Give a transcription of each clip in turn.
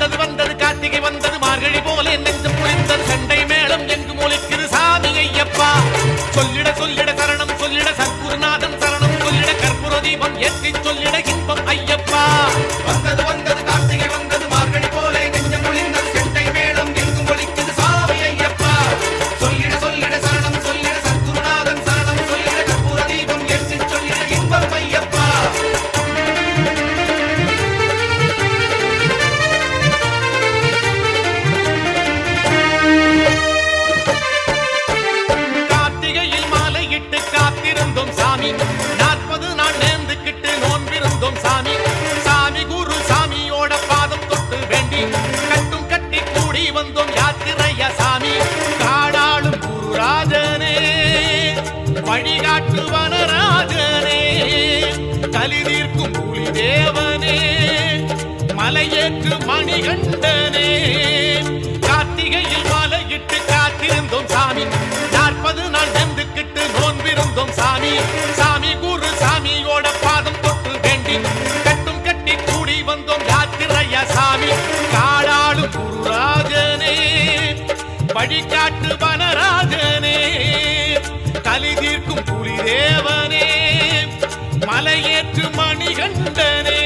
வந்தது வந்தது கார்த்திகை வந்தது மார்கழி போல நெஞ்சம் குளிர்ந்தது சண்டை மேளம் எங்கும் ஒலிக்குது சாமி ஐயப்பா சொல்லிட சொல்லிட சரணம் சொல்லிட சத்குருநாதன் சரணம் சொல்லிட கற்பூர தீபம் ஏற்றி சொல்லிட இன்பம் ஐயப்பா வந்தது வந்தது கார்த்திகை வந்தது மார்கழி போல நெஞ்சம் குளிர்ந்தது சண்டை மேளம் எங்கும் ஒலிக்குது சாமி ஐயப்பா சொல்லிட சொல்லிட சரணம் சொல்லிட சத்குருநாதன் சரணம் சொல்லிட கற்பூர தீபம் ஏற்றி சொல்லிட இன்பம் ஐயப்பா காத்திருந்தோம் சாமி 40 நாள் நேர்ந்துக்கிட்டு நோன்பிருந்தோம் சாமி சாமி குரு சாமியோட பாதம் தொட்டு வேண்டி கட்டும் கட்டி கூடி வந்தோம் யாத்திரையா சாமி காடாளும் குருராஜனே வழிகாட்டு வனராஜனே கலிதீர்க்கும் புலி தேவனே மலையேற்று மணிகண்டனே கார்த்திகையில் மாலையிட்டு காத்திருந்தோம் சாமி 40 நாள் நெந்துக்கிட்டு நோன்பிருந்தோம் சாமி சாமி குரு சாமியோட பாதம் தொட்டு வேண்டி கட்டும் கட்டி கூடி வந்தோம் யாத்திரையா சாமி காடாளும் குருராஜனே வழிகாட்டு வனராஜனே கலிதீர்க்கும் புலி தேவனே மலையேற்று மணிகண்டனே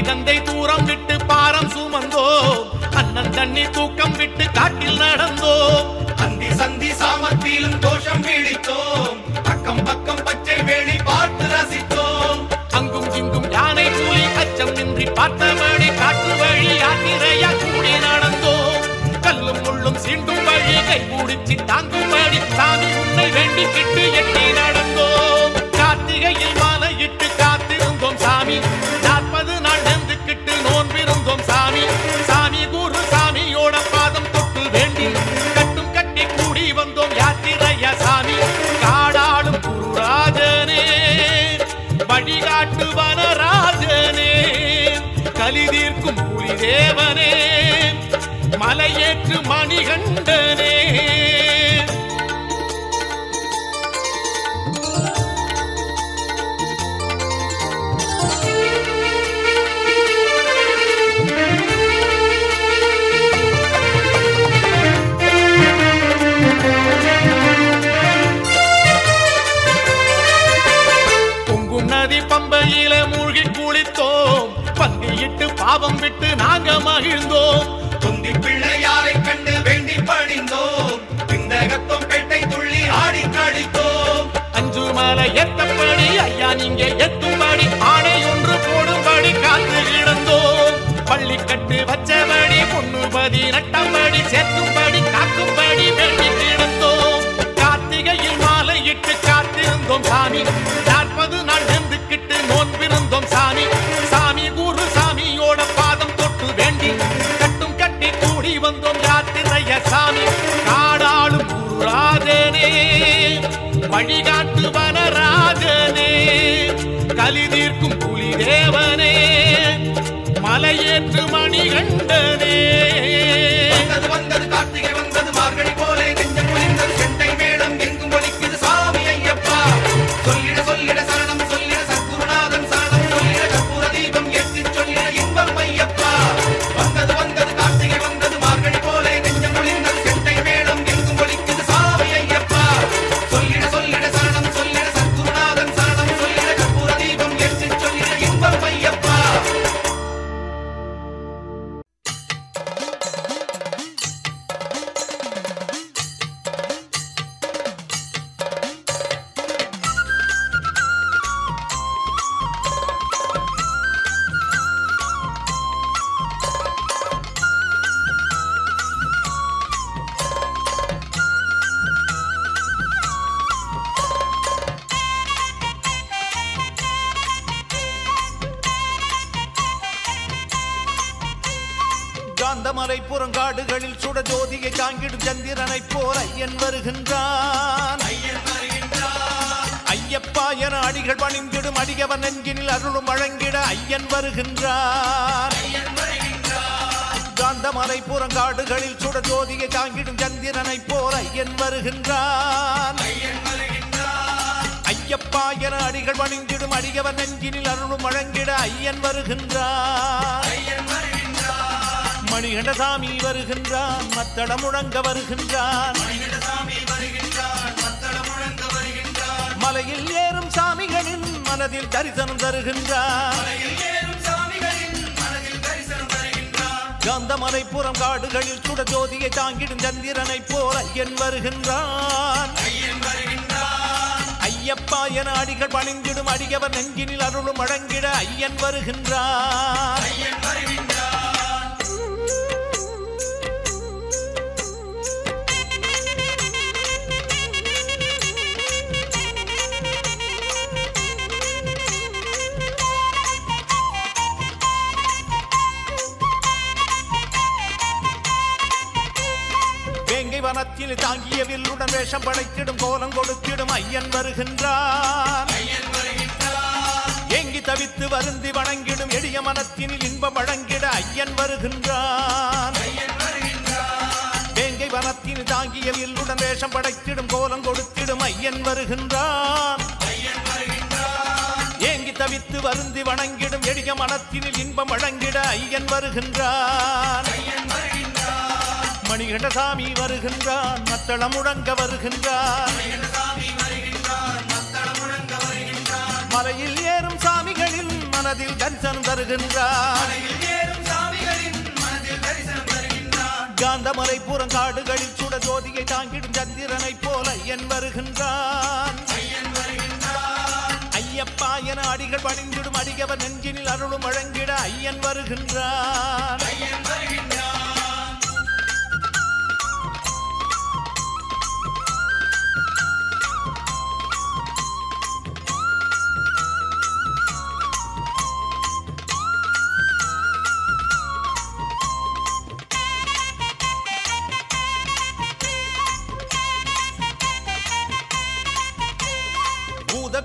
தந்தை தூரம் விட்டு பாரம் சுமந்தோம் அண்ணன் தண்ணி தூக்கம் விட்டு காட்டில் நடந்தோம் அந்தி சந்தி சாமத்திலும் தோஷம் வீழித்தோம் பக்கம் பக்கம் பச்சை வேலி பார்த்து ரசித்தோம் அங்கும் இங்கும் யானை கூலி அச்சம் நின்றி பார்த்தபடி காட்டு வழி யாத்திரையா கூடி நடந்தோம் கல்லும் முள்ளும் சீண்டும் வழி கை பிடிச்சி தாங்கும்படி சாமி உன்னை வேண்டிக்கிட்டு எட்டி நடந்தோம் கார்த்திகையில் மாலையிட்டு காத்திருந்தோம் சாமி 40 நாள் நெந்துக்கிட்டு நோன்பிருந்தோம் சாமி சாமி குரு சாமியோட பாதம் தொட்டு வேண்டி கட்டும் கட்டி கூடி வந்தோம் யாத்திரையா சாமி காடாளும் குருராஜனே வழிகாட்டு வனராஜனே கலிதீர்க்கும் புலி தேவனே மலையேற்று மணிகண்டனே நதி பம்பையில மூழ்கி குளித்தோம் பந்தியிட்டு பாவம் விட்டு நாங்க மகிழ்ந்தோம் துந்தி பிள்ளையாரை கண்டு வேண்டி பணிந்தோம் பிந்தகத்தோம் பெட்டை துள்ளி ஆடி கழித்தோம் அஞ்சு மலை எத்தப்படி ஐயா நீங்க எத்தும்படி ஆணை ஒன்று போடும்படி காத்து கிடந்தோம் பள்ளி கட்டு வச்சபடி பொண்ணு பதி நட்டம்படி சேர்க்கும்படி காக்கும்படி வேண்டி கிடந்தோம் கார்த்திகையில் மாலையிட்டு காத்திருந்தோம் சாமி 40 நாள் நெந்துக்கிட்டு நோன்பிருந்தோம் சாமி சாமி குரு சாமியோட பாதம் தொட்டு வேண்டி கட்டும் கட்டி கூடி வந்தோம் யாத்திரையா சாமி காடாளும் குருராஜனே வழிகாட்டு வனராஜனே கலிதீர்க்கும் புலி தேவனே மலையேற்று மணிகண்டனே வந்தது வந்தது கார்த்திகை வந்தது மார்கழி போல நெஞ்சம் குளிர்ந்தது செண்டை மேளம் எங்கும் ஒலிக்குது சாமி ஐயப்பா சொல்லிட சொல்லிட சரணம் சொல்லிட சத்குருநாதன் சரணம் சொல்லிட கற்பூர தீபம் ஏற்றி சொல்லிட இன்பம் ஐயப்பா வந்தது வந்தது கார்த்திகை வந்தது மார்கழி போல நெஞ்சம் குளிர்ந்தது செண்டை மேளம் எங்கும் ஒலிக்குது சாமி ஐயப்பா சொல்லிட சொல்லிட சரணம் சொல்லிட சத்குருநாதன் சரணம் சொல்லிட கற்பூர தீபம் ஏற்றி சொல்லிட இன்பம் ஐயப்பா காந்தமலை புறங்காடுகளில் சுட ஜோதியை தாங்கிடும் சந்திரனை போல ஐயன் வருகின்றான். ஐயப்பா என அடிகள் பணிந்திடும் அடியவன் நெஞ்சினில் அருளும் வழங்கிட ஐயன் வருகின்றார். காந்தமலை புறங்காடுகளில் சுட ஜோதியை தாங்கிடும் சந்திரனை போல ஐயன் வருகின்றான். ஐயப்பா என அடிகள் பணிந்திடும் அடியவன் நெஞ்சினில் அருளும் வழங்கிட ஐயன் வருகின்றார். மணிகண்டசாமி வருகின்றான், மத்தள முழங்க வருகின்றான். மலையில் ஏறும் சாமிகளின் மனதில் தரிசனம் தருகின்றார். காந்தமலை புறம் காடுகளில் சுட ஜோதியை தாங்கிடும் சந்திரனை போல ஐயன் வருகின்றான். ஐயப்பா என அடிகள் பணிந்திடும் அடியவர் நெஞ்சினில் அருளும் வழங்கிட ஐயன் வருகின்றார். வனத்தில் தாங்கிய வில்லுடன் வேஷம் படைத்திடும் கோலம் கொடுத்திடும் ஐயன் வருகின்றார். ஏங்கி தவித்து வருந்தி வணங்கிடும் எளிய மனத்தினில் இன்பம் வழங்கிட ஐயன் வருகின்றார். வேங்கை வனத்தில் தாங்கிய வில்லுடன் வேஷம் படைத்திடும் கோலம் கொடுத்திடும் ஐயன் வருகின்றார். ஏங்கி தவித்து வருந்தி வணங்கிடும் எளிய மனத்தினில் இன்பம் வழங்கிட ஐயன் வருகின்றார். மணிகண்டசாமி வருகின்றான், மத்தள முழங்க வருகின்றான். மலையில் ஏறும் சாமிகளின் மனதில் தரிசனம் தருகின்றான். காந்தமலை புறங்காடுகளில் சுட ஜோதியை தாங்கிடும் சந்திரனை போல ஐயன் வருகின்றான். ஐயப்பா என அடிகள் பணிந்திடும் அடியவர் நெஞ்சினில் அருளும் வழங்கிட ஐயன் வருகின்றான்.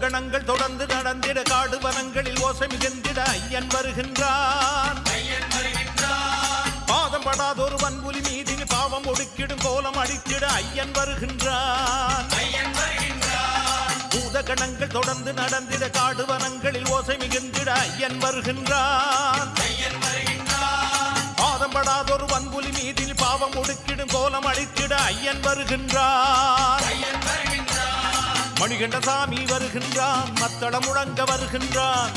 கணங்கள் தொடர்ந்து நடந்திட காடு வனங்களில் ஓசை மிகுந்திட ஐயன் வருகின்றான். பாதம் படாதொரு வன்புலி மீதில் பாவம் ஒடுக்கிடும் கோலம் அடித்திட ஐயன் வருகின்றான். பூத கணங்கள் தொடர்ந்து நடந்திட காடு வனங்களில் ஓசை மிகுந்திட ஐயன் வருகின்றான். பாதம் படாதொரு வன்புலி மீதில் பாவம் ஒடுக்கிடும் கோலம் அடித்திட ஐயன் வருகின்றான். மணிகண்டசாமி வருகின்றான், மத்தள முழங்க வருகின்றான்.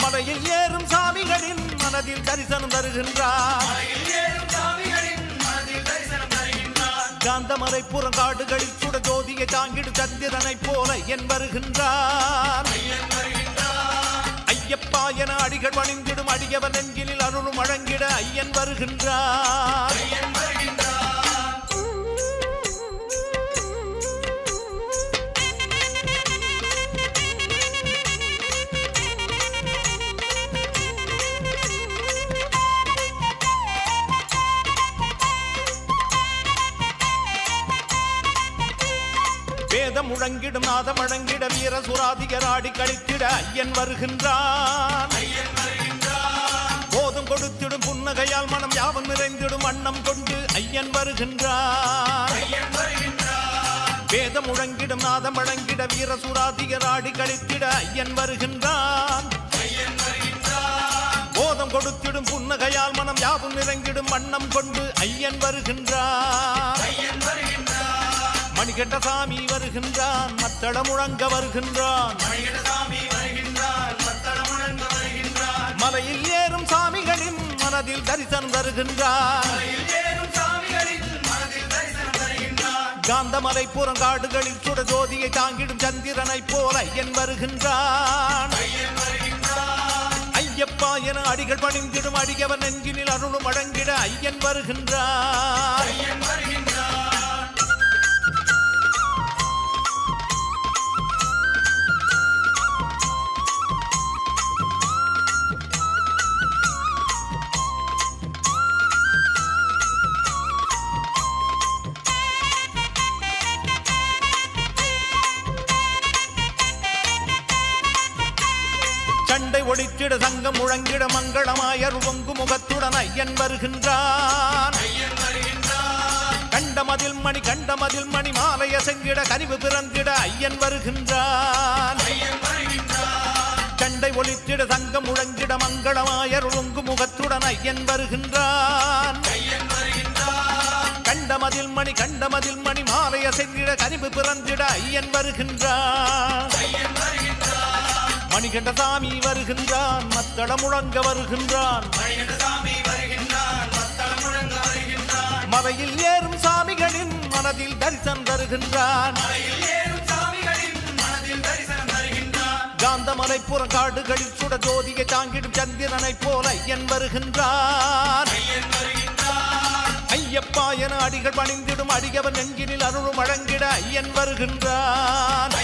மலையில் ஏறும் சாமிகளின் மனதில் தரிசனம் தருகின்றான். காந்தமலை புறங்காடுகளில் சுட ஜோதியை தாங்கிடும் சந்திரனை போல என் வருகின்றான். ஐயப்பா என அடிகள் பணிந்திடும் அடியவர் நெஞ்சினில் அருளும் வழங்கிட ஐயன் வருகின்றான். வேதம் முழங்கிடும் நாதம் வழங்கிட வீர சுராதிகர் ஆடி கழித்திட ஐயன் வருகின்றான். போதும் கொடுத்திடும் புன்னகையால் மனம் யாவும் நிறைந்திடும் வண்ணம் கொண்டு ஐயன் வருகின்றான். வேதம் முழங்கிடும் நாதம் வழங்கிட வீர சுராதிகர் ஆடி கழித்திட ஐயன் வருகின்றான். போதம் கொடுத்திடும் புன்னகையால் மனம் யாவும் நிறைந்திடும் வண்ணம் கொண்டு ஐயன் வருகின்றான். மணிகண்டசாமி வருகின்றான், மத்தள முழங்க வருகின்றான். மலையில் ஏறும் சாமிகளின் மனதில் தரிசனம் தருகின்றான். காந்தமலை புறங்காடுகளில் சுட ஜோதியை தாங்கிடும் சந்திரனை போல ஐயன் வருகின்றான். ஐயப்பா என அடிகள் பணிந்திடும் அடியவர் நெஞ்சினில் அருளும் வழங்கிட ஐயன் வருகின்றான். சண்டை ஒழித்திட சங்கம் முழங்கிட மங்களமாயர் பொங்கு முகத்துடன் ஐயன் வருகின்றான். கண்டமதில் மணி மாலைய செங்கிட கனிவு பிறந்திட ஐயன் வருகின்றான். சண்டை ஒழித்திட சங்கம் முழங்கிட மங்களமாயர் பொங்கு முகத்துடன் ஐயன் வருகின்றான். கண்டமதில் மணி மாலைய செங்கிட கனிவு பிறந்திட ஐயன் வருகின்றான். மணிகண்டசாமி வருகின்றான், மத்தள முழங்க வருகின்றான். மலையில் ஏறும் சாமிகளின் மனதில் தரிசனம் தருகின்றான். காந்தமலை புற காடுகளில் சுட ஜோதியை தாங்கிடும் சந்திரனை போல ஐயன் வருகின்றான். ஐயப்பா என அடிகள் பணிந்திடும் அடியவன் நெஞ்சினில் அருளும் வழங்கிட ஐயன் வருகின்றான்.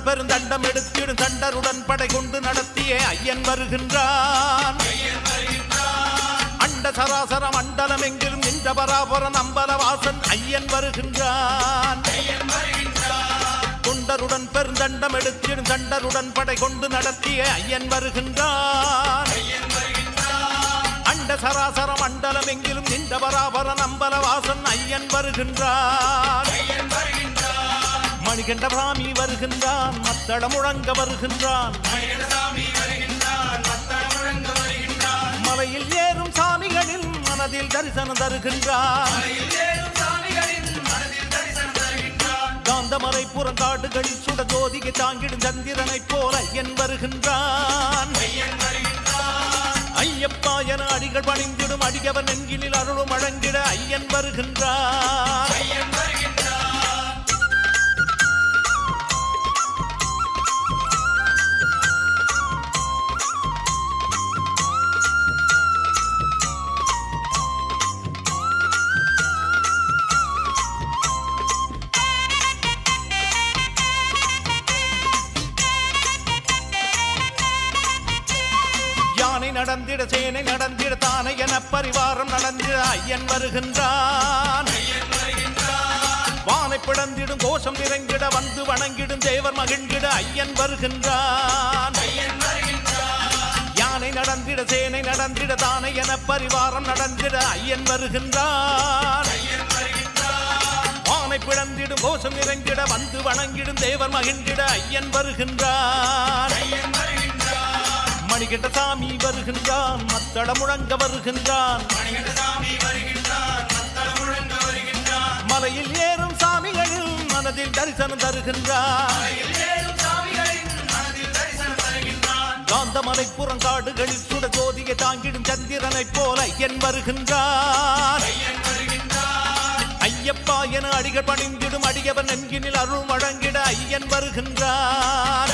பெருந்தண்டம் எடுத்திடும் தண்டருடன் படை கொண்டு நடத்திய ஐயன் வருகின்றான். அண்ட சராசர மண்டலம் எங்கிலும் நின்ற பராபரன் அம்பலவாசன் ஐயன் வருகின்றான். தொண்டருடன் பெருந்தண்டம் எடுத்திடும் தண்டருடன் படை கொண்டு நடத்திய ஐயன் வருகின்றான். அண்ட சராசர மண்டலம் எங்கிலும் நின்ற பராபரன் அம்பலவாசன் ஐயன் வருகின்றான். மணிகண்டசாமி வருகின்றான், மத்தள முழங்க வருகின்றான். மலையில் ஏறும் சாமிகளின் மனதில் தரிசனம் தருகின்றான். காந்தமலை புறங்காடுகளில் சுட ஜோதியை தாங்கிடும் சந்திரனை போல ஐயன் வருகின்றான். ஐயப்பா என அடிகள் பணிந்திடும் அடியவன் நெஞ்சினில் அருளும் வழங்கிட ஐயன் வருகின்றான். நடந்திட சேனை நடந்திட தானே என பரிவாரம் நடந்திட ஐயன் வருகின்றான். வானை பிளந்திடும் கோஷம் நிறைந்திட வந்து வணங்கிடும் தேவர் மகிழ்ந்திட ஐயன் வருகின்றான். யானை நடந்திட சேனை நடந்திட தானே என பரிவாரம் நடந்திட ஐயன் வருகின்றான். வானை பிளந்திடும் கோஷம் நிறைந்திட வந்து வணங்கிடும் தேவர் மகிழ்ந்திட ஐயன் வருகின்றான். மணிகண்டசாமி வருகின்றான், மத்தள முழங்க வருகின்றான். மலையில் ஏறும் சாமிகளில் மனதில் தரிசனம் தருகின்றான். காந்தமலை புறங்காடுகளில் சுட ஜோதியை தாங்கிடும் சந்திரனை போல ஐயன் வருகின்றான். ஐயப்பா என அடிகள் பணிந்திடும் அடியவன் நெஞ்சினில் அருள் வழங்கிட ஐயன் வருகின்றான்.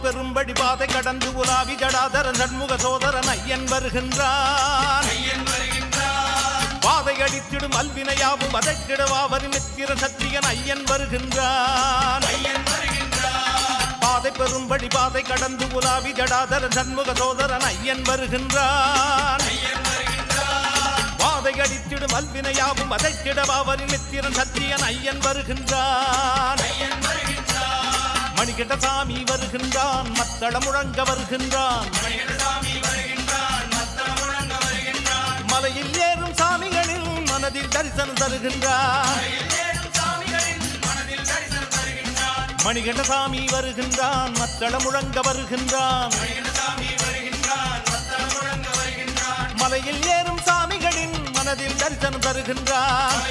பெரும்படி பாதை கடந்து உலாவி ஜடாதரன் சண்முக சோதரன் ஐயன் வருகின்றான். பாதை அடித்திடும் அல்வினையாவும் வதைக்கிடவாவரி மித்திர சத்தியன் ஐயன் வருகின்றான். பாதை பெரும்படி பாதை கடந்து உலாவி ஜடாதரன் சண்முக சோதரன் ஐயன் வருகின்றான். பாதை அடித்திடும் அல்வினையாவும் வதைக்கிடவாவரி மித்திரன் சத்தியன் ஐயன் வருகின்றான். மணிகண்டசாமி வருகின்றான், மத்தள முழங்க வருகின்றான். மலையில் ஏறும் சாமிகளில் மனதில் தரிசனம் தருகின்றான். மணிகண்டசாமி வருகின்றான், மத்தள முழங்க வருகின்றான். மலையில் ஏறும் சாமிகளின் மனதில் தரிசனம் தருகின்றான்.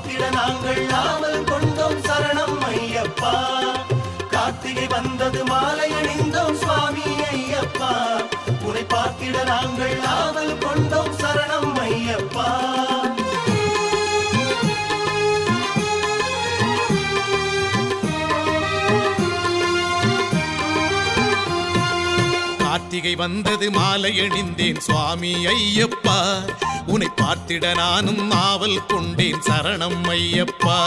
பார்த்திட நாங்கள் ஆவல் கொண்டோம் சரணம் ஐயப்பா. கார்த்திகை வந்தது மாலை அணிந்தோம் சுவாமி ஐயப்பா. உன்னை பார்த்திட நாங்கள் ஆவல் கொண்டோம் சரணம் ஐயப்பா. கார்த்திகை வந்தது மாலை அணிந்தேன் சுவாமி ஐயப்பா. உன்னை பார்த்திட நானும் ஆவல் கொண்டேன் சரணம் ஐயப்பா.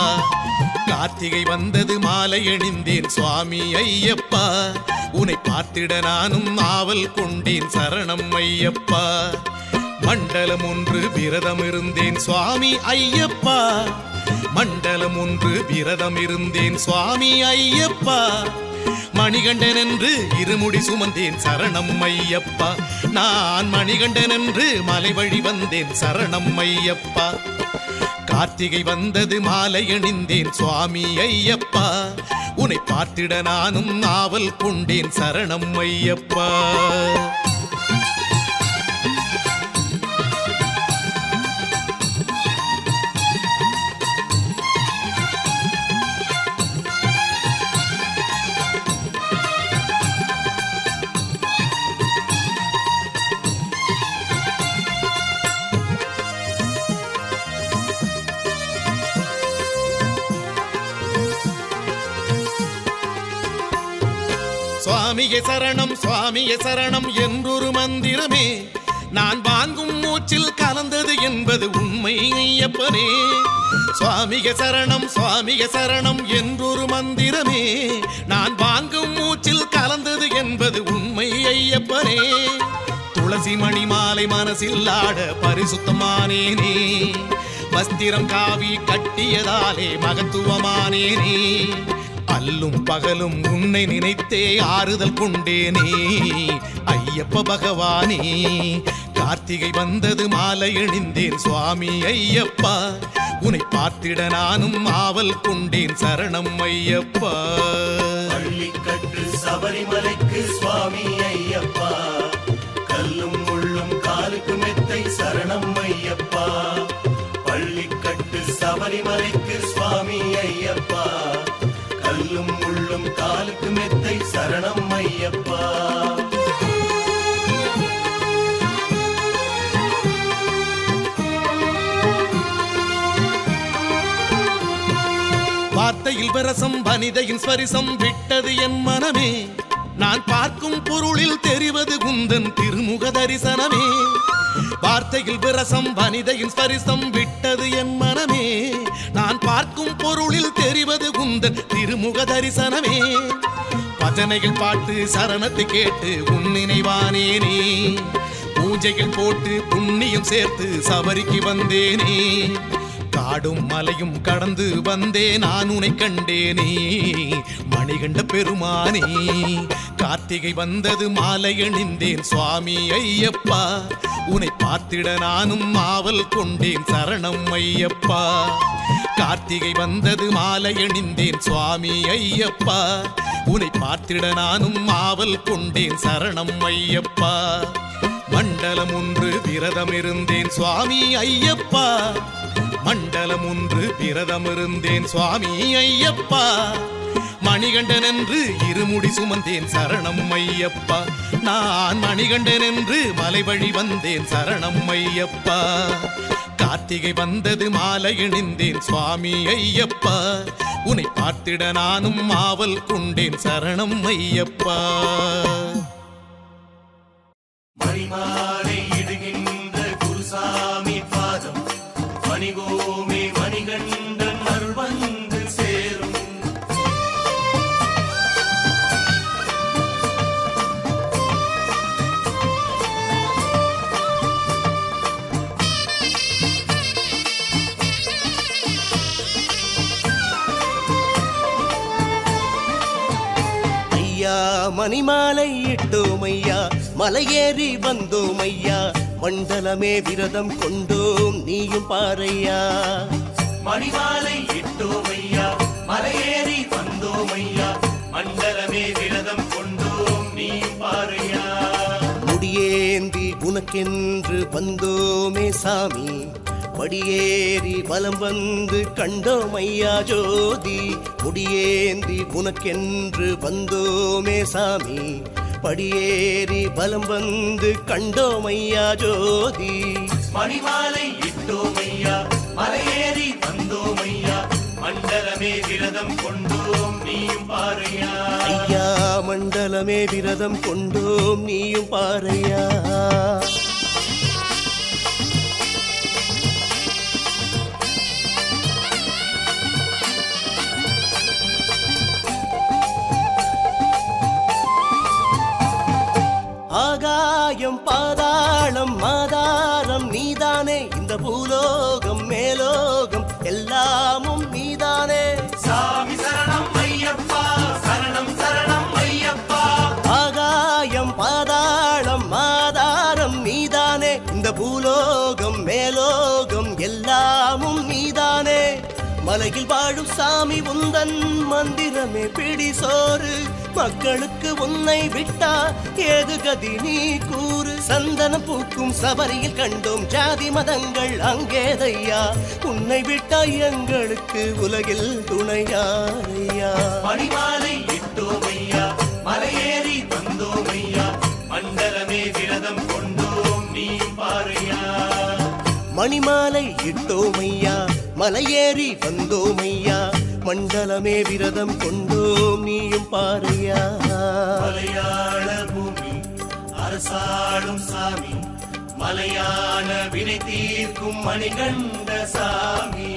கார்த்திகை வந்தது மாலை அணிந்தேன் சுவாமி ஐயப்பா. உன்னை பார்த்திட நானும் ஆவல் கொண்டேன் சரணம் ஐயப்பா. மண்டலம் ஒன்று விரதம் இருந்தேன் சுவாமி ஐயப்பா. மண்டலம் ஒன்று விரதம் இருந்தேன் சுவாமி ஐயப்பா. மணிகண்டன் என்று இருமுடி சுமந்தேன் சரணம் ஐயப்பா. நான் மணிகண்டன் என்று மலை வழி வந்தேன் சரணம் ஐயப்பா. கார்த்திகை வந்தது மாலை அணிந்தேன் சுவாமி ஐயப்பா. உன்னை பார்த்திட நானும் ஆவல் கொண்டேன் சரணம் ஐயப்பா. சுவாமியே சரணம் சுவாமியே சரணம் என்றொரு மந்திரமே நான் வாங்கும் மூச்சில் கலந்தது என்பது உண்மை ஐயப்பனே. சுவாமியே சரணம் சுவாமியே சரணம் என்றொரு மந்திரமே நான் வாங்கும் மூச்சில் கலந்தது என்பது உண்மை ஐயப்பனே. துளசி மணி மாலை மனசில் ஆட பரிசுத்தமானேனே. வஸ்திரம் காவி கட்டியதாலே மகத்துவமானேனே. அல்லும் பகலும் உன்னை நினைத்தே ஆறுதல் கொண்டேனே ஐயப்ப பகவானே. கார்த்திகை வந்தது மாலை அணிந்தேன் சுவாமி ஐயப்பா. உன்னை பார்த்திட நானும் ஆவல் கொண்டேன் சரணம் ஐயப்பா. பள்ளிக்கட்டு சபரிமலைக்கு சுவாமி ஐயப்பா. கல்லும் முள்ளும் காலுக்கு மெத்தை சரணம் ஐயப்பா. பள்ளிக்கட்டு சபரிமலைக்கு சுவாமி ஐயப்பா. கல்லும் முள்ளும் காலுக்கு மெத்தை சரணம் ஐயப்பா. வார்த்தையில் விரசம் வனிதையின் ஸ்பரிசம் விட்டது என் மனமே. நான் பார்க்கும் பொருளில் தெரிவது குந்தன் திருமுக தரிசனமே. வார்த்தையில் விரசம் வனிதையின் ஸ்பரிசம் விட்டது என் மனமே. நான் பார்க்கும் பொருளில் தெரிவது குந்தன் திருமுக தரிசனமே. பஜனைகள் பாட்டு சரணத்தை கேட்டு உன் நினைவானேனே. பூஜைகள் போட்டு புண்ணியம் சேர்த்து சபரிக்கு வந்தேனே. காடும் மலையும் கடந்து வந்தே நான் உன்னை கண்டேனே மணிகண்ட பெருமானே. கார்த்திகை வந்தது மாலை அணிந்தேன் சுவாமி ஐயப்பா. உன்னை பார்த்திட நானும் ஆவல் கொண்டேன் சரணம் ஐயப்பா. கார்த்திகை வந்தது மாலை அணிந்தேன் சுவாமி ஐயப்பா. உன்னை பார்த்திட நானும் ஆவல் கொண்டேன் சரணம் ஐயப்பா. மண்டலம் ஒன்று விரதம் இருந்தேன் சுவாமி ஐயப்பா. மண்டலம் ஒன்று விரதம் இருந்தேன் சுவாமி ஐயப்பா. மணிகண்டன் என்று இருமுடி சுமந்தேன் சரணம் ஐயப்பா. நான் மணிகண்டன் என்று மலை வழி வந்தேன் சரணம் ஐயப்பா. கார்த்திகை வந்தது மாலை அணிந்தேன் சுவாமி ஐயப்பா. உன்னை பார்த்திட நானும் ஆவல் கொண்டேன் சரணம் ஐயப்பா. மணிமாலை இடுகின்ற குருசாமி பாதம் மணிகோமே மணிகண்டன் அருள் வந்து சேரும். ஐயா மணிமாலை இட்டோம் ஐயா. மலையேறி வந்தோம் ஐயா. மண்டலமே விரதம் கொண்டோம் நீயும் பாரையா. மணிமாலை இட்டோம் ஐயா. மலையேறி வந்தோம் ஐயா. மண்டலமே விரதம் கொண்டோம் நீயும் பாரையா. முடியேந்தி உனக்கென்று வந்தோமே சாமி. படியேறி வலம் வந்து கண்டோம் ஐயா ஜோதி முடியேந்தி உனக்கென்று வந்தோமே சாமி படியேறி வலம் வந்து கண்டோம் ஐயா ஜோதி மணிமாலை இட்டோம் ஐயா மலையேறி வந்தோம் ஐயா மண்டலமே விரதம் கொண்டோம் நீயும் பாரையா ஐயா மண்டலமே விரதம் கொண்டோம் நீயும் பாரையா ஆகாயம் பாதாளம் மாதாரம் நீதானே இந்த பூலோகம் மேலோகம் எல்லாமும் நீதானே சாமி சரணம் ஐயப்பா சரணம் சரணம் ஐயப்பா ஆகாயம் பாதாளம் மாதாரம் நீதானே இந்த பூலோகம் மேலோகம் எல்லாமும் நீதானே மலையில் வாழும் சாமி உந்தன் மந்திரமே பிடி சோறு மக்களுக்கு உன்னை விட்டா ஏது கதி நீ கூறு சந்தனம் பூக்கும் சபரியில் கண்டோம் ஜாதி மதங்கள் அங்கேதையா உன்னை விட்டா எங்களுக்கு உலகில் துணையாரையா மணிமாலை இட்டோம் ஐயா மலையேறி வந்தோம் ஐயா மண்டலமே விரதம் கொண்டோம் நீயும் பாரையா மணிமாலை இட்டோம் ஐயா மலையேறி வந்தோம் ஐயா மண்டலமே விரதம் கொண்டோம் நீயும் பாரையா மலையாள பூமி அரசாளும் சாமி மலையான வினை தீர்க்கும் மணிகண்ட சாமி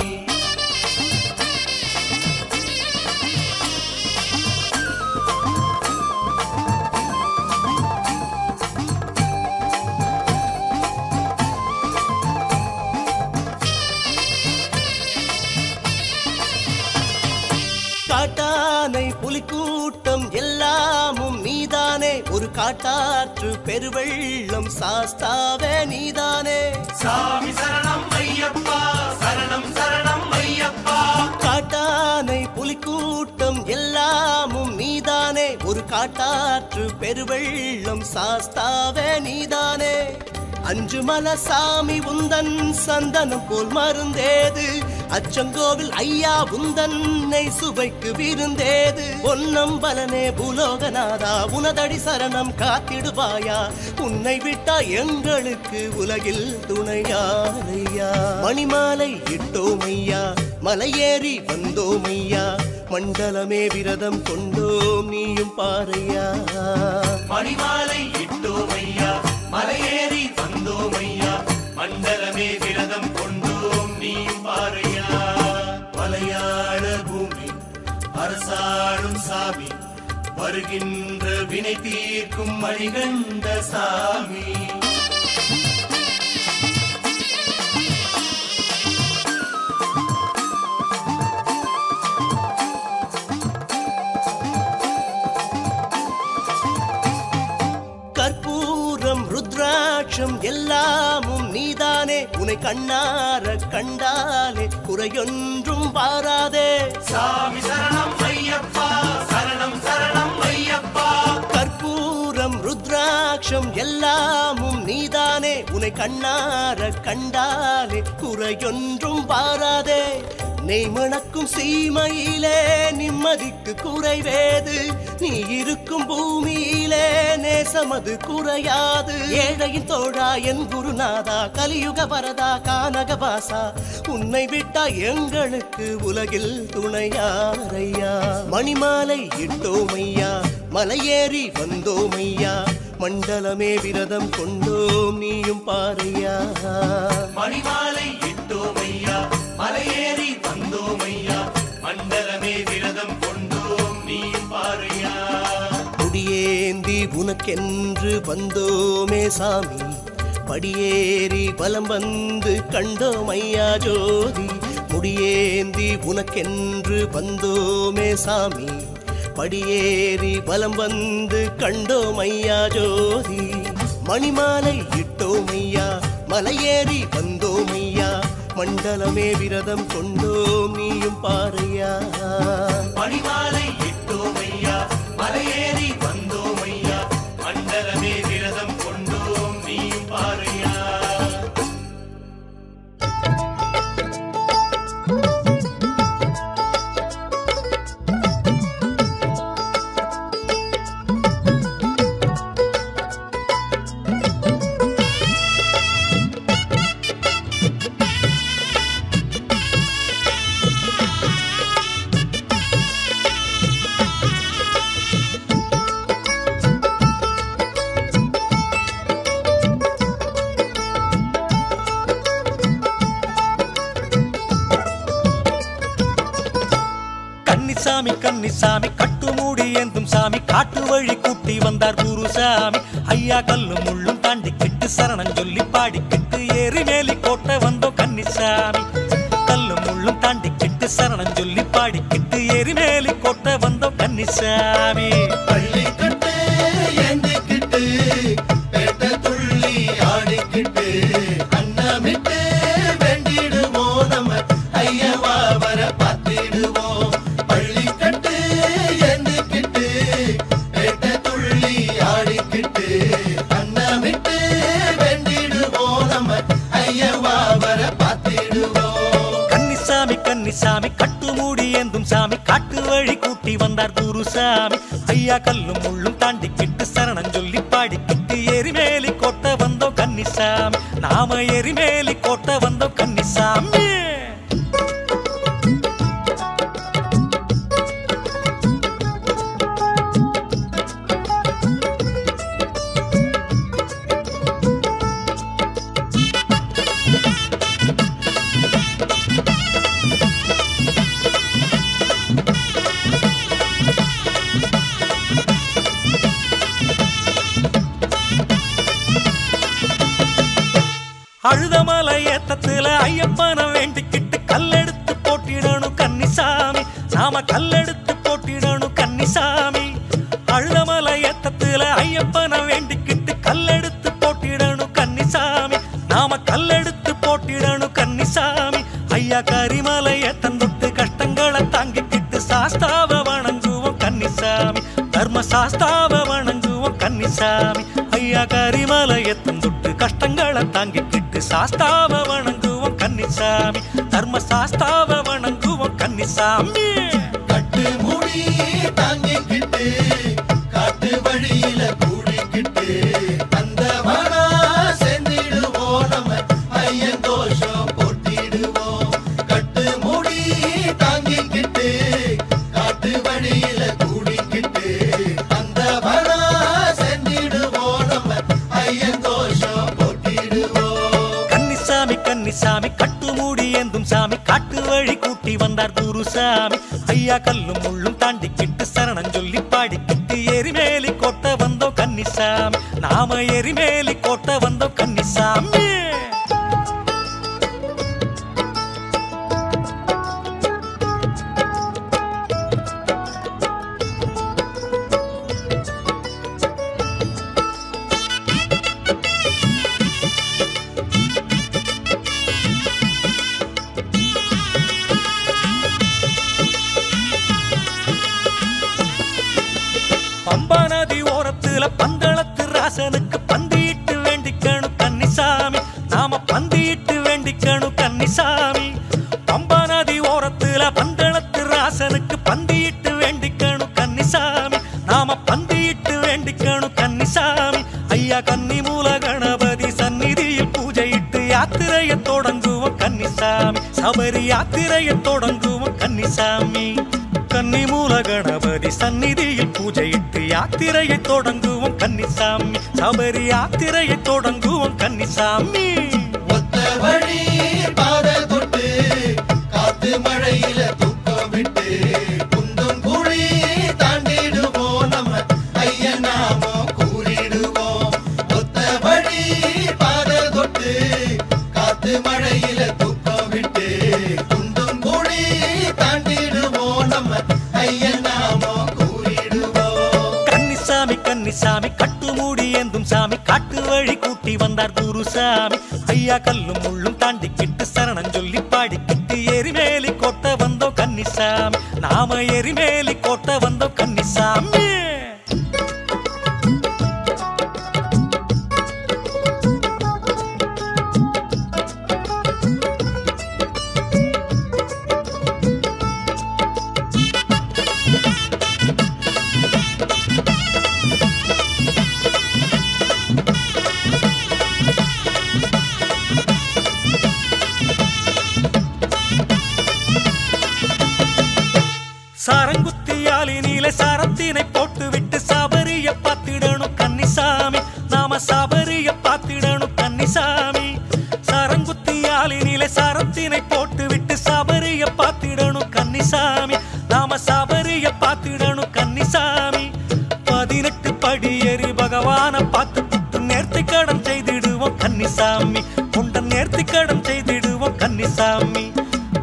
காட்டானை புலிக்கூட்டம் எல்லாமும் நீதானே ஒரு காட்டாற்று பெருவெள்ளம் சாஸ்தாவே நீதானே சாமி சரணம் ஐயப்பா சரணம் சரணம் ஐயப்பா காட்டானை புலிக்கூட்டம் எல்லாமும் நீதானே ஒரு காட்டாற்று பெருவெள்ளம் சாஸ்தாவே நீதானே அஞ்சு மல சாமி உந்தன் சந்தனம் போல் மருந்தேது அச்சங்கோவில் ஐயா உந்தன்னை சுவைக்கு விருந்தேது பொன்னம்பலனே பூலோகநாதா உனதடி சரணம் காத்திடுவாயா உன்னை விட்டா எங்களுக்கு உலகில் துணையாரையா மணிமாலை இட்டோம் ஐயா மலையேறி வந்தோம் ஐயா மண்டலமே விரதம் கொண்டோம் நீயும் பாரையா மணிமாலை இட்டோம் ஐயா மலையேறி வந்தோம் ஐயா மண்டலமே விரதம் கொண்டோம் நீயும் பாரையா மலையாள பூமி அரசாளும் சாமி வருகின்ற வினை தீர்க்கும் மணிகண்ட சாமி கற்பூரம் ருத்ராட்சம் எல்லாமும் நீதானே உன்னை கண்ணார கண்டாலே குறையொன்றும் பாராதே சாமி சரணம் ஐயப்பா சரணம் சரணம் ஐயப்பா கற்பூரம் ருத்ராட்சம் எல்லாமும் நீதானே உன்னை கண்ணார கண்டாலே குறையொன்றும் பாராதே நெய் மணக்கும் சீமையிலே நிம்மதிக்கு குறைவேது நீ இருக்கும் பூமியிலே நேசமது குறையாது ஏழையின் தோழா என் குருநாதா கலியுக வரதா கானக வாசா உன்னை விட்டா எங்களுக்கு உலகில் துணையாரையா மணிமாலை இட்டோம் ஐயா மலையேறி வந்தோம் ஐயா மண்டலமே விரதம் கொண்டோம் நீயும் பாரையா மணிமாலை இட்டோம் ஐயா மலையேறி வந்தோம் ஐயா மண்டலமே விரதம் கொண்டோம் நீயும் பாரையா முடியேந்தி உனக்கென்று வந்தோமே சாமி படியேறி வலம் வந்து கண்டோம் ஐயா ஜோதி முடியேந்தி உனக்கென்று வந்தோமே சாமி படியேறி வலம் வந்து கண்டோம் ஐயா ஜோதி மணிமாலை இட்டோம் ஐயா மலையேறி வந்தோம் ஐயா மண்டலமே விரதம் கொண்டோம் நீயும் பாரையா மணிமாலை இட்டோம் ஐயா மலையேறி வந்தோம் ஐயா மண்டலமே விரதம் கொண்டோம் நீயும் பாரையா கன்னிசாமி கன்னிசாமி கட்டுமூடி ஏந்தும் சாமி காட்டு வழி கூட்டி வந்தார் குருசாமி ஐயா கல்லும் முள்ளும் தாண்டிக்கிட்டு சரணம் சொல்லி பாடிக்கிட்டு ஏறி மேலி கோட்டை வந்தோம் கன்னிசாமி கல்லும் முள்ளும் தாண்டிக்கிட்டு சரணம் சொல்லி பாடிக்கிட்டு ஏறி மேலி கோட்டை வந்தோம் கன்னிசாமி பள்ளிக்கட்டு ஏந்திக்கிட்டு பேட்ட துள்ளி ஆடிக்கிட்டு அன்னமிட்டு வேண்டிடுவோம் நம்ம ஐயவா வர பார்த்திடுவோம் பள்ளிக்கட்டு ஏந்திக்கிட்டு பேட்ட துள்ளி ஆடிக்கிட்டு அன்னமிட்டு வேண்டிடுவோம் நம்ம ஐயவா வர பார்த்திடுவோம் கன்னிசாமி கன்னிசாமி கட்டுமூடி ஏந்தும் சாமி காட்டு வழி கூட்டி வந்தார் குருசாமி ஐயா கல்லும் முள்ளும் தாண்டிக்கிட்டு சரணம் சொல்லி பாடிக்கிட்டு எரிமேலி கோட்டை வந்தோம் கன்னிசாமி நாம எரிமேலி கோட்டை வந்தோம் கன்னிசாமி அழுதமலை ஏத்தத்துல ஐயப்பனை வேண்டிக்கிட்டு கல்லெடுத்து போட்டிடணும் கன்னிசாமி நாம கல்லெடுத்து போட்டிடணும் கன்னிசாமி அழுதமலை ஏத்தத்துல ஐயப்பனை வேண்டிக்கிட்டு கல்லெடுத்து போட்டிடணும் கன்னிசாமி நாம கல்லெடுத்து போட்டிடணும் கன்னிசாமி ஐயா கரிமலை ஏத்தந்தொட்டு கஷ்டங்களை தாங்கிக்கிட்டு சாஸ்தாவ வணங்குவோம் கன்னிசாமி தர்ம சாஸ்தாவ வணங்குவோம் கன்னிசாமி ஐயா கரிமலை ஏத்தந்தொட்டு கஷ்டங்களை தாங்கிக்கிட்டு சாஸ்தாவ வணங்குவோம் கன்னிசாமி தர்ம சாஸ்தாவ வணங்குவோம் கன்னிசாமி கட்டு மூடி தாங்கிக்கிட்டு காட்டு வழியில கூடிக்கிட்டு அந்த மனா செஞ்சிடுவோம் நம்ம ஐயன் தோஷம் போட்டிடுவோம் கட்டு மூடி தாங்கிக்கிட்டு காட்டு வழியில கூடிக்கிட்டு அந்த மனா செஞ்சிடுவோம் நம்ம ஐயன் தோஷம் போட்டிடுவோம் கன்னிசாமி கன்னிசாமி கட்டுமூடி ஏந்தும் சாமி காட்டு வழி கூட்டி வந்தார் குருசாமி ஐயா கல்லும் முள்ளும் தாண்டிக்கிட்டு சரணம் சொல்லி பாடிக்கிட்டு எரிமேலி கோட்டை வந்தோம் கன்னிசாமி நாம எரிமேலி கோட்டை வந்தோம் கன்னிசாமி பம்பா நதி ஓரத்துல பந்தளத்து ராசனுக்கு பந்தியிட்டு வேண்டிக்கணும் கன்னிசாமி நாம பந்தியிட்டு வேண்டிக்கணும் கன்னிசாமி பம்பா நதி ஓரத்துல பந்தளத்து ராசனுக்கு பந்தியிட்டு வேண்டிக்கணும் கன்னிசாமி நாம பந்தியிட்டு வேண்டிக்கணும் கன்னிசாமி ஐயா கன்னி மூல கணபதி சந்நிதியில் பூஜையிட்டு யாத்திரையை தொடங்குவோம் கன்னிசாமி சபரி யாத்திரையை தொடங்குவோம் கன்னிசாமி கன்னி மூல கணபதி சந்நிதியில் பூஜையிட்டு யாத்திரையை தொடங்குவோம் கன்னிசாமி சபரி யாத்திரையை தொடங்குவோம் கன்னிசாமி ஒத்த வழி பாத தொட்டு காத்து மழையில தூக்கம் விட்டு குந்தும் குழி தாண்டிடுவோம் நம்ம ஐயன் நாமம் கூறிடுவோம் ஒத்த வழி பாத தொட்டு காத்து மழையில தூக்கம் விட்டு குந்தும் குழி தாண்டிடுவோம் நம்ம ஐயன் நாமம் கூறிடுவோம் கன்னிசாமி கன்னிசாமி கட்டுமூடி ஏந்தும் சாமி காட்டு வழி கூட்டி வந்தார் குருசாமி ஐயா கல்லும் முள்ளும் தாண்டிக்கிட்டு சரணம் சொல்லி பாடிக்கிட்டு எரிமேலி கோட்டை வந்தோம் கன்னிசாமி நாம எரிமேலி கோட்டை வந்தோம் கன்னிசாமி சாரங்குத்தியாலினிலே சாரத்தினை போட்டு விட்டு சபரிய பார்த்திடணும் கன்னிசாமி நாம சபரிய பார்த்திடணும் கன்னிசாமி சாரங்குத்தியாலினிலே சாரத்தினை போட்டு விட்டு சபரிய பார்த்திடணும் கன்னிசாமி நாம சபரி கன்னிசாமி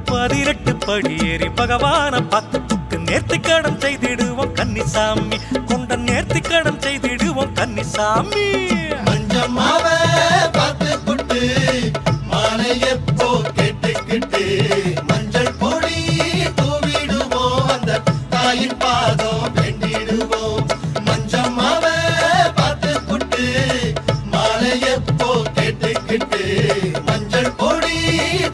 18 படி ஏறி பகவான பார்த்து புட்டு நேர்த்திக்கடன் செய்திடுவோம் கன்னிசாமி கொண்ட நேர்த்திக்கடன் செய்திடுவோம் கன்னிசாமி மஞ்சம்மாவ பார்த்து புட்டு மாலையப்போ கேட்டுக்கிட்டு மஞ்சள் பொடி தூவிடுவோம் அந்த தாயின் பாதம் வேண்டிடுவோம் மஞ்சம்மாவ பார்த்து புட்டு மாலையப்போ கேட்டுக்கிட்டு மஞ்சள் பொடி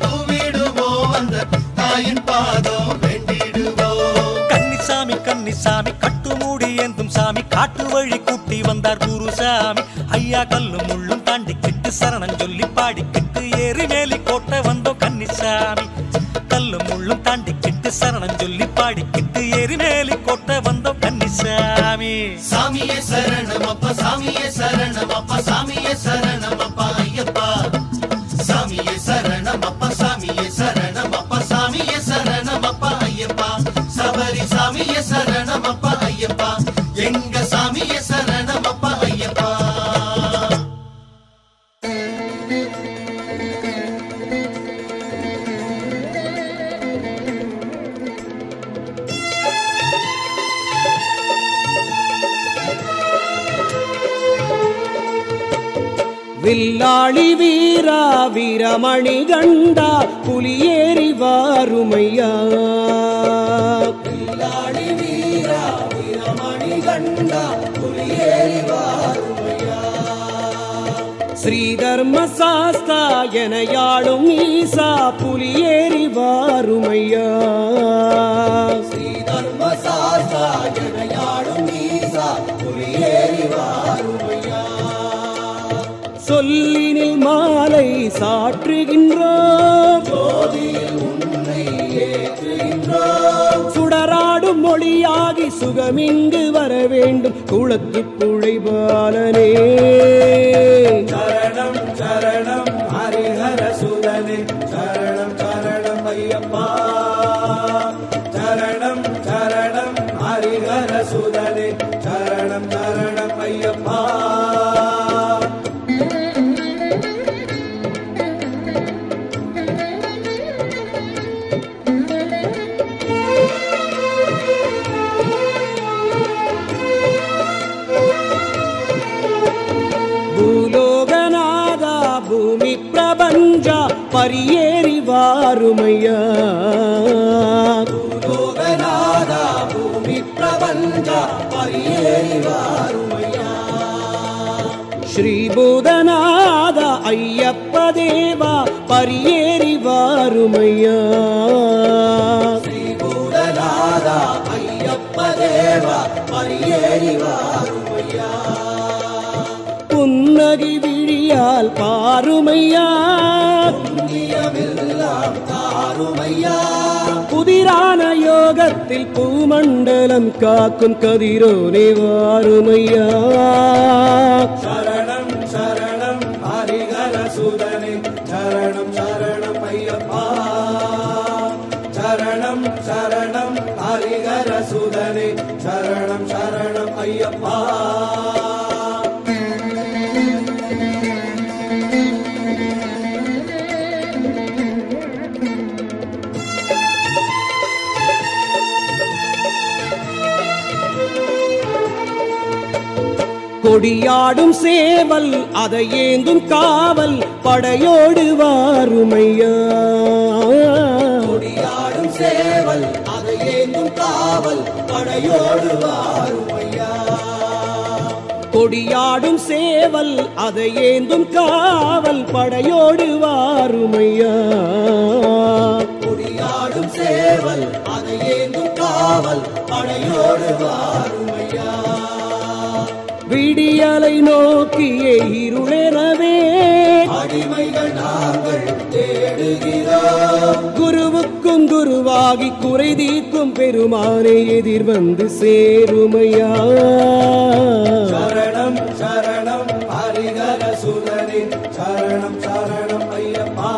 தூவிடுவோம் அந்த தாயின் பாதம் வேண்டிடுவோம் கன்னிசாமி கன்னிசாமி கட்டுமூடி ஏந்தும் சாமி காட்டு வழி கூட்டி வந்தார் குருசாமி ஐயா கல்லும் முள்ளும் தாண்டிக்கிட்டு சரணம் சொல்லி பாடிக்கிட்டு ஏறி மேலி கோட்டை வந்தோம் கன்னிசாமி கல்லும் முள்ளும் தாண்டிக்கிட்டு சரணம் சொல்லி பாடிக்கிட்டு ஏறி மேலி கோட்டை வந்தோம் கன்னிசாமி சாமியே சரணமப்பா சாமியே சரணமப்பா சாமியே சரணமப்பா ஐயப்பா சாமியே சரணமப்பா சாமியே சரணமப்பா சாமியே சரணமப்பா ஐயப்பா சபரி சாமியே சரணமப்பா ஐயப்பா எங்க சாமியே சரணமப்பா ஐயப்பா வில்லாளி வீரா வீரமணி கண்டா புலியேறி வாருமையா வில்லாளி வீரா வீரமணி கண்டா புலியேறி வாருமையா ஸ்ரீதர்ம சாஸ்தா என யாழும் ஈசா புலியேறி வாருமையா ஸ்ரீதர்ம சாஸ்தா என யாழும் ஈசா புலியேறி வாருமையா சொல்லினில் மாலை சாற்றுகின்றோம் ஜோதியில் உன்னை ஏற்றுகின்றோம் சுடராடும் மொழியாகி சுகமிங்கு வர வேண்டும் குளத்து புழைபாலனே சரணம் சரணம் ஹரிஹர சுதனே சரணம் சரணம் ஐயப்பா சரணம் சரணம் ஹரிஹர சுதனே சரணம் சரணம் ஐயப்பா பூலோகநாதா பூமி பிரபஞ்ச பரியேறி வாருமையா பூலோகநாதா பூமி பிரபஞ்ச பரியேறி வாருமையா ஸ்ரீபூதநாத ஐயப்ப தேவா பரியேறி வாருமையா ஸ்ரீபூதநாத ஐயப்ப தேவா பரியேறி வாருமையா புன்னகை விழியால் பாருமையா புண்ணியமெல்லாம் தாருமையா புதிரான யோகத்தில் பூமண்டலம் காக்கும் கதிரோனே வாருமையா சரணம் சரணம் ஹரிஹர சுதனே சரணம் சரணம் ஐயப்பா சரணம் சரணம் ஹரிஹர சுதனே சரணம் சரணம் ஐயப்பா கொடியாடும் சேவல் அதை ஏந்தும் காவல் படையோடு வாருமையா கொடியாடும் சேவல் அதை ஏந்தும் காவல் படையோடு வாருமையா கொடியாடும் சேவல் அதை ஏந்தும் காவல் படையோடு வாருமையா கொடியாடும் சேவல் அதை ஏந்தும் காவல் படையோடு வாருமையா விடியலை நோக்கிய இருளெனவே அடிமைகள் நாங்கள் தேடுகிறோம் குருவுக்கும் குருவாகி குறை தீர்க்கும் பெருமானை எதிர் வந்து சேருமையா சரணம் சரணம் ஹரிஹர சுதனே சரணம் சரணம் ஐயப்பா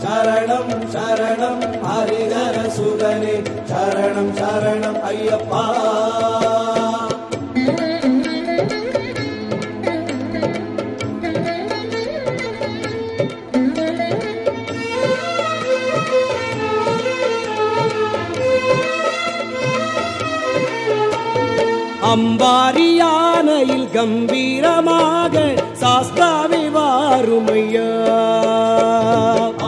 சரணம் சரணம் ஹரிஹர சுதனே சரணம் சரணம் ஐயப்பா அம்பாரியானையில் கம்பீரமாக சாஸ்தாவே வாருமையா.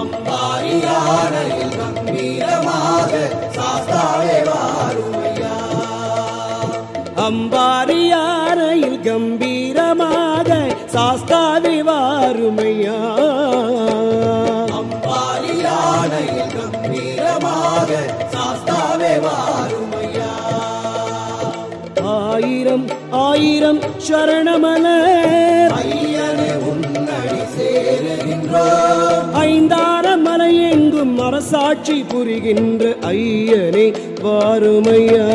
அம்பாரியானையில் கம்பீரமாக சாஸ்தாவே வாருமையா. அம்பாரியானையில் கம்பீரமாக சாஸ்தாவே வாருமையா. அம்பாரியானையில் கம்பீரமாக சாஸ்தாவே வாருமையா. ஆயிரம் ஆயிரம் சரணமலர் ஐயனே உன்னடி சேருகின்றோம். ஐந்தாரம் மலை எங்கும் அரசாட்சி புரிகின்ற ஐயனே வாருமையா.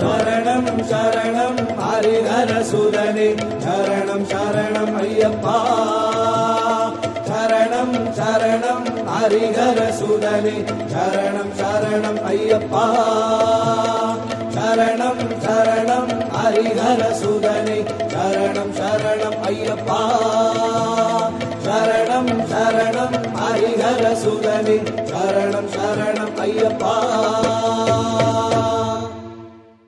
சரணம் சரணம் ஹரிஹர சுதனே சரணம் சரணம் ஐயப்பா. சரணம் சரணம் ஹரிஹர சுதனே சரணம் சரணம் ஐயப்பா. சரணம் சரணம் ஹரிஹர சுதனே சரணம் சரணம் ஐயப்பா. சரணம் சரணம் ஹரிஹர சுதனே சரணம் சரணம் ஐயப்பா.